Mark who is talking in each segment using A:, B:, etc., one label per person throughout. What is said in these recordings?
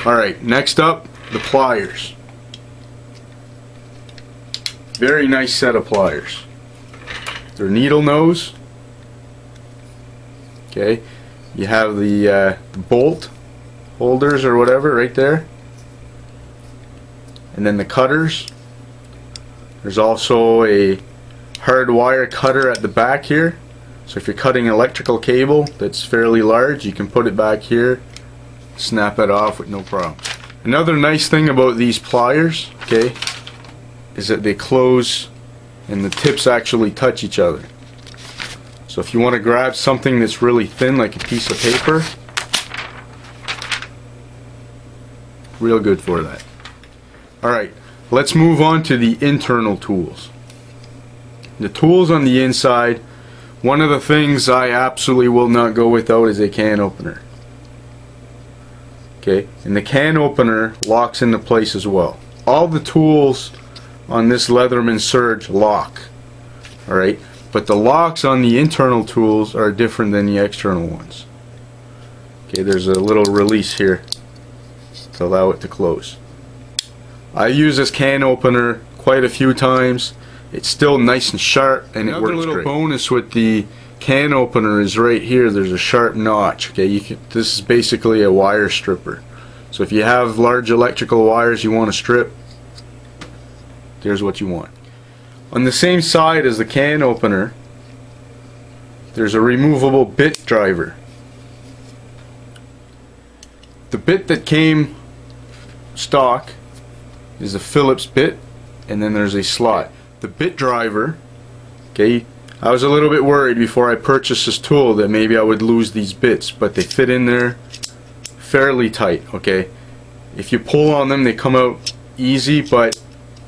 A: Alright, next up, the pliers. Very nice set of pliers. They're needle nose. Okay, you have the bolt holders or whatever right there, and then the cutters. There's also a hard wire cutter at the back here, so if you're cutting electrical cable that's fairly large, you can put it back here, snap it off with no problem. Another nice thing about these pliers, okay, is that they close and the tips actually touch each other. So if you want to grab something that's really thin, like a piece of paper, real good for that. Alright, let's move on to the internal tools. The tools on the inside, one of the things I absolutely will not go without is a can opener. Okay, and the can opener locks into place as well. All the tools on this Leatherman Surge lock. Alright, but the locks on the internal tools are different than the external ones. Okay, there's a little release here to allow it to close. I use this can opener quite a few times. It's still nice and sharp, and it works great. Another little bonus with the can opener is right here. There's a sharp notch. Okay, this is basically a wire stripper. So if you have large electrical wires you want to strip, there's what you want. On the same side as the can opener, there's a removable bit driver. The bit that came stock is a Phillips bit, and then there's a slot. The bit driver, okay, I was a little bit worried before I purchased this tool that maybe I would lose these bits, but they fit in there fairly tight. Okay, if you pull on them they come out easy, but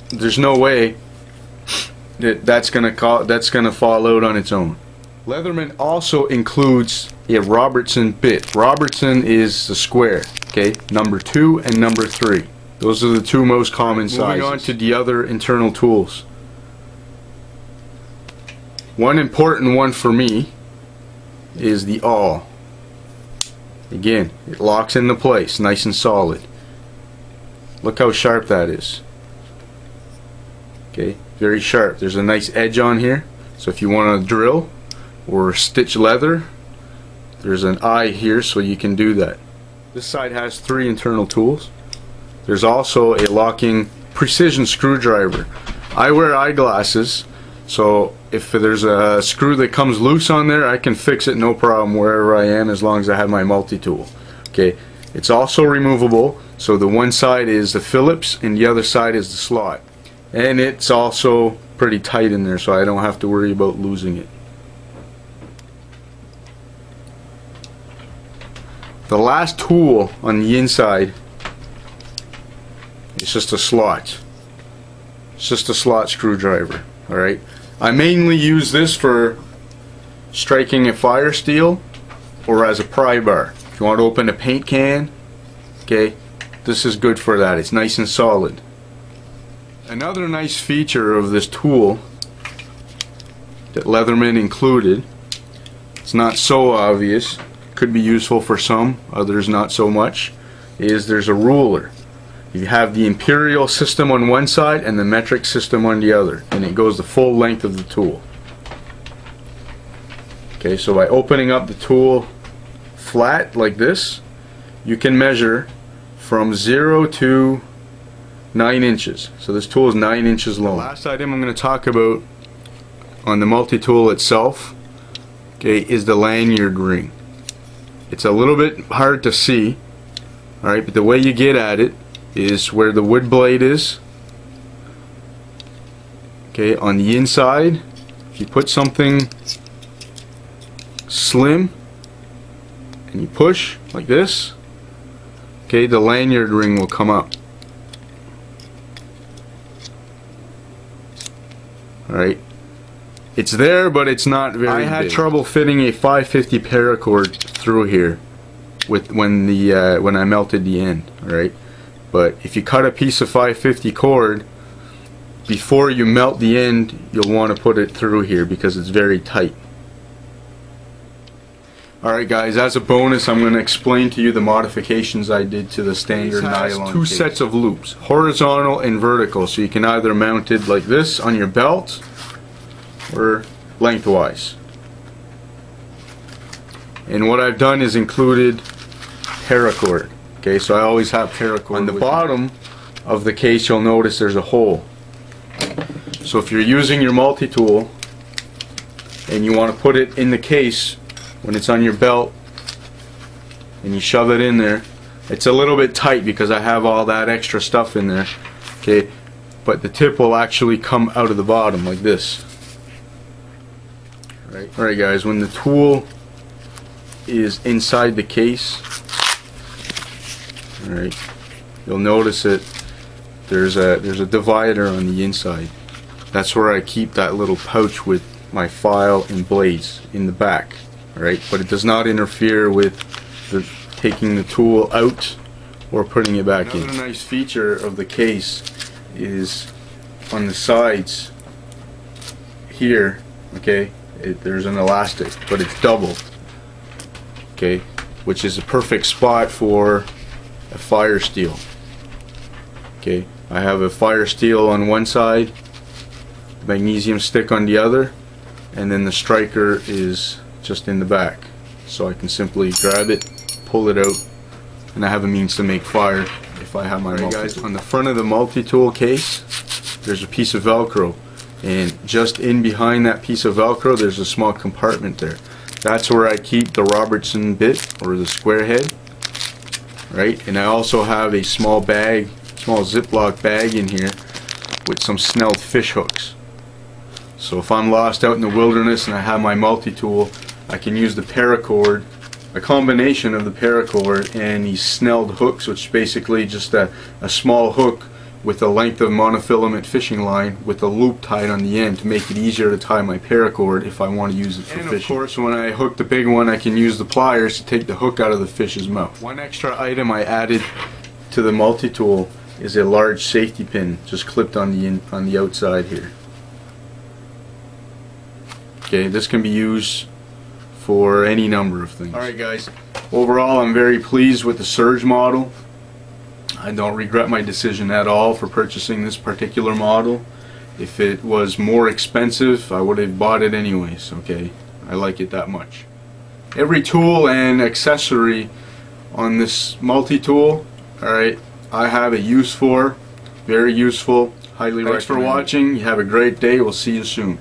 A: there's no way that's gonna fall out on its own. Leatherman also includes a Robertson bit. Robertson is the square, okay, number 2 and number 3. Those are the two most common sizes. Moving on to the other internal tools. One important one for me is the awl. Again, it locks into place, nice and solid. Look how sharp that is. Okay, very sharp. There's a nice edge on here, so if you want to drill or stitch leather, there's an eye here so you can do that. This side has 3 internal tools. There's also a locking precision screwdriver. I wear eyeglasses, so if there's a screw that comes loose on there, I can fix it no problem wherever I am, as long as I have my multi-tool. Okay, it's also removable, so the one side is the Phillips and the other side is the slot. And it's also pretty tight in there, so I don't have to worry about losing it. The last tool on the inside is just a slot. It's just a slot screwdriver. Alright, I mainly use this for striking a fire steel or as a pry bar. If you want to open a paint can, okay, this is good for that. It's nice and solid. Another nice feature of this tool that Leatherman included, it's not so obvious, could be useful for some, others not so much, is there's a ruler. You have the imperial system on one side and the metric system on the other, and it goes the full length of the tool. Okay, so by opening up the tool flat like this, you can measure from 0 to 9 inches. So this tool is 9 inches long. The last item I'm going to talk about on the multi-tool itself, okay, is the lanyard ring. It's a little bit hard to see, alright, but the way you get at it is where the wood blade is. Okay, on the inside, if you put something slim and you push like this, okay, the lanyard ring will come up. Alright, it's there, but it's not very big. I had trouble fitting a 550 paracord through here when I melted the end. Alright, but if you cut a piece of 550 cord before you melt the end, you'll want to put it through here because it's very tight. Alright guys, as a bonus I'm going to explain to you the modifications I did to the standard nylon two case. Sets of loops, horizontal and vertical, so you can either mount it like this on your belt or lengthwise. And what I've done is included paracord. Okay, so I always have paracord. On the bottom of the case you'll notice there's a hole. So if you're using your multi-tool and you want to put it in the case when it's on your belt and you shove it in there, it's a little bit tight because I have all that extra stuff in there. Okay, but the tip will actually come out of the bottom like this. Alright guys, when the tool is inside the case, alright, you'll notice that there's a divider on the inside. That's where I keep that little pouch with my file and blades in the back. Right, but it does not interfere with taking the tool out or putting it back in. Another nice feature of the case is on the sides here, okay, there's an elastic, but it's double, okay, which is a perfect spot for a fire steel. Okay, I have a fire steel on one side, magnesium stick on the other, and then the striker is just in the back, so I can simply grab it, pull it out, and I have a means to make fire if I have my multi-tool. Guys, on the front of the multi-tool case there's a piece of Velcro, and just in behind that piece of Velcro there's a small compartment there. That's where I keep the Robertson bit or the square head, right? And I also have a small bag, small Ziploc bag in here with some snelled fish hooks. So if I'm lost out in the wilderness and I have my multi-tool, I can use the paracord, a combination of the paracord and these snelled hooks, which is basically just a small hook with a length of monofilament fishing line with a loop tied on the end to make it easier to tie my paracord if I want to use it for fishing. And of course, when I hook the big one, I can use the pliers to take the hook out of the fish's mouth. One extra item I added to the multi-tool is a large safety pin just clipped on the outside here. Okay, this can be used for any number of things. Alright guys, overall I'm very pleased with the Surge model. I don't regret my decision at all for purchasing this particular model. If it was more expensive I would have bought it anyways, okay? I like it that much. Every tool and accessory on this multi-tool, alright, I have a use for. Very useful. Highly recommend. Thanks for watching. You have a great day. We'll see you soon.